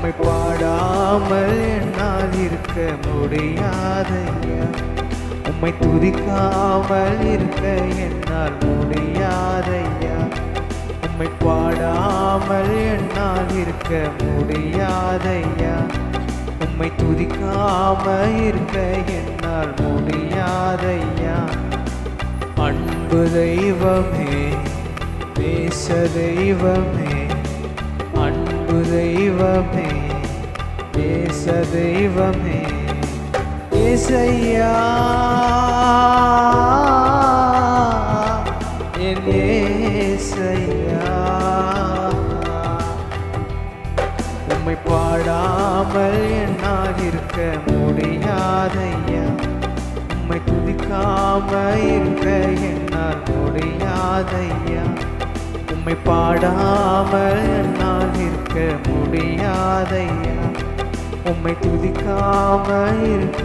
உம்மை பாடாமல் என்னால் இருக்க முடியாதையா. உம்மை துதிக்காமல் இருக்க என்னால் முடியாதையா. உம்மை பாடாமல் என்னால் இருக்க முடியாதையா. உம்மை துதிக்காமல் இருக்க என்னால் முடியாதையா. அன்பு தெய்வமே, நேச தெய்வமே, அன்பு தெய்வமே, நேச தெய்வமே, ஏசையா என் ஏசையா. உம்மை பாடாமல் என்னால் இருக்க முடியாதையா. உம்மை துதிக்காமல் இருக்க என்னால் முடியாதையா. உம்மை பாடாமல் என்னால் இருக்க முடியாதையா. உம்மை துதிக்காமல் இருக்க